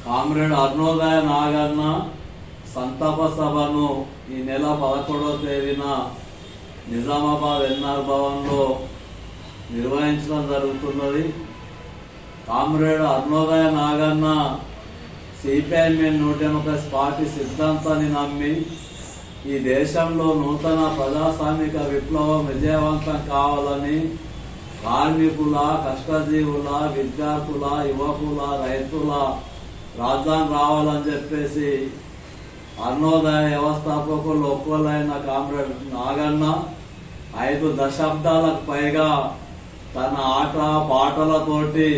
Comrade Arunodaya Naganna సంతాప సభను ఈ నెల 11వ తేదీన నిజామాబాద్ ఎన్ఆర్ భవన్లో నిర్వహించడం జరుగుతున్నది. Comrade Arunodaya Naganna CPIM new democracy party సిద్ధాంతాన్ని నమ్మి ఈ దేశంలో నూతన ప్రజాస్వామిక విప్లవం విజయవంతం కావాలని కార్మికుల, కష్టజీవుల, విద్యార్థుల, యువకుల, రైతుల రాజ్యాంగం రావాలని చెప్పేసి అరుణోదయ వ్యవస్థాపకులు ఒక్కలైన కామ్రేడ్ నాగన్న 5 దశాబ్దాలకు పైగా తన ఆట పాటలతోటి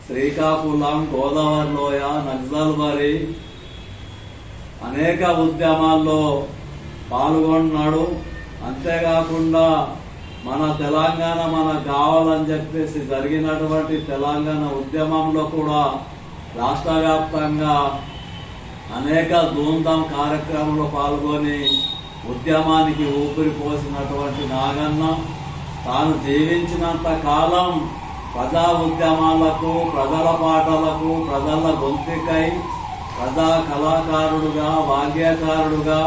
శ్రీకాకుళం, గోదావరి లోయ, నక్సల్బరి అనేక ఉద్యమాల్లో పాల్గొన్నాడు. అంతేకాకుండా మన తెలంగాణ మనకు కావాలని చెప్పేసి జరిగినటువంటి తెలంగాణ ఉద్యమంలో కూడా రాష్ట్ర వ్యాప్తంగా అనేక ధూమ్ధామ్ కార్యక్రమంలో పాల్గొని ఉద్యమానికి ఊపిరి పోసినటువంటి నాగన్న తాను జీవించినంత కాలం ప్రజా ఉద్యమాలకు, ప్రజల పాటలకు, ప్రజల గొంతుకై ప్రజా కళాకారుడుగా, వాద్యకారుడుగా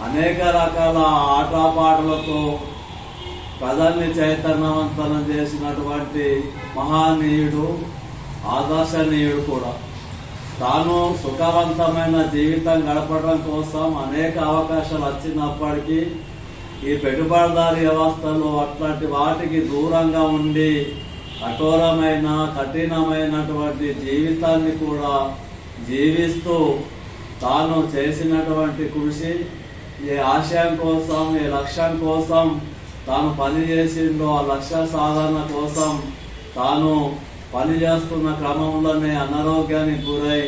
అనేక రకాల ఆటపాటలతో ప్రజల్ని చైతన్యవంతం చేసినటువంటి మహానీయుడు, ఆదర్శనీయుడు కూడా. తాను సుఖవంతమైన జీవితం గడపడం కోసం అనేక అవకాశాలు వచ్చినప్పటికీ ఈ పెట్టుబడిదారీ వ్యవస్థలో అట్లాంటి వాటికి దూరంగా ఉండి కఠోరమైన, కఠినమైనటువంటి జీవితాన్ని కూడా జీవిస్తూ తాను చేసినటువంటి కృషి, ఏ ఆశయం కోసం, ఏ లక్ష్యం కోసం తాను పనిచేసిందో ఆ లక్ష్య సాధన కోసం తాను పనిచేస్తున్న క్రమంలోనే అనారోగ్యానికి గురై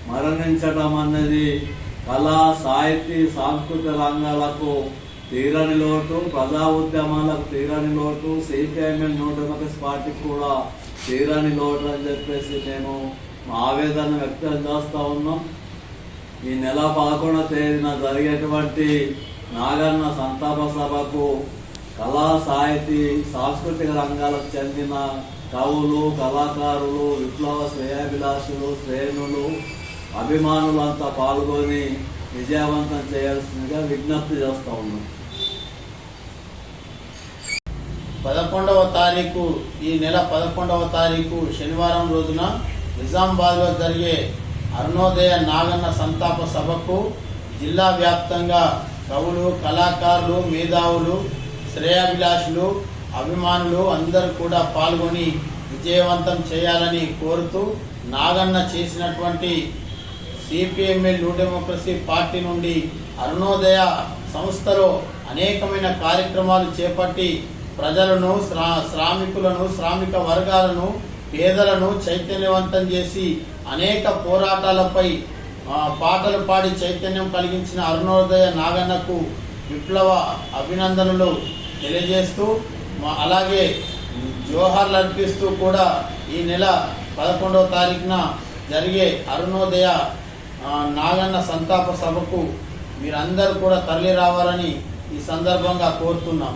మరణించడం అనేది కళా, సాహితీ, సాంస్కృతిక రంగాలకు తీరని లోటు, ప్రజా ఉద్యమాలకు తీరని లోటు, సిపిఐఎం న్యూ డెమోక్రసీ పార్టీకి కూడా తీరని లోటు అని చెప్పేసి మేము మా ఆవేదన వ్యక్తం చేస్తూ ఉన్నాం. ఈ నెల 11వ తేదీన జరిగేటువంటి నాగన్న సంతాప సభకు కళా, సాహితీ, సాంస్కృతిక రంగాలకు చెందిన కవులు, కళాకారులు, విప్లవ శ్రేయాభిలాషులు, శ్రేణులు, అభిమానులంతా పాల్గొని విజయవంతం చేయాల్సిందిగా విజ్ఞప్తి చేస్తూ ఉన్నాం. 11వ తారీఖు, ఈ నెల 11వ తారీఖు శనివారం రోజున నిజామాబాద్లో జరిగే అరుణోదయ నాగన్న సంతాప సభకు జిల్లా వ్యాప్తంగా కవులు, కళాకారులు, మేధావులు, శ్రేయాభిలాషులు, అభిమానులు అందరూ కూడా పాల్గొని విజయవంతం చేయాలని కోరుతూ నాగన్న చేసినటువంటి సిపిఎంఎల్ న్యూ డెమోక్రసీ పార్టీ నుండి అరుణోదయ సంస్థలో అనేకమైన కార్యక్రమాలు చేపట్టి ప్రజలను, శ్రామికులను, శ్రామిక వర్గాలను, పేదలను చైతన్యవంతం చేసి అనేక పోరాటాలపై పాటలు పాడి చైతన్యం కలిగించిన అరుణోదయ నాగన్నకు విప్లవ అభినందనలు తెలియజేస్తూ అలాగే జోహార్లు అర్పిస్తూ కూడా ఈ నెల 11వ తారీఖున జరిగే అరుణోదయ నాగన్న సంతాప సభకు మీరందరూ కూడా తరలి రావాలని ఈ సందర్భంగా కోరుతున్నాం.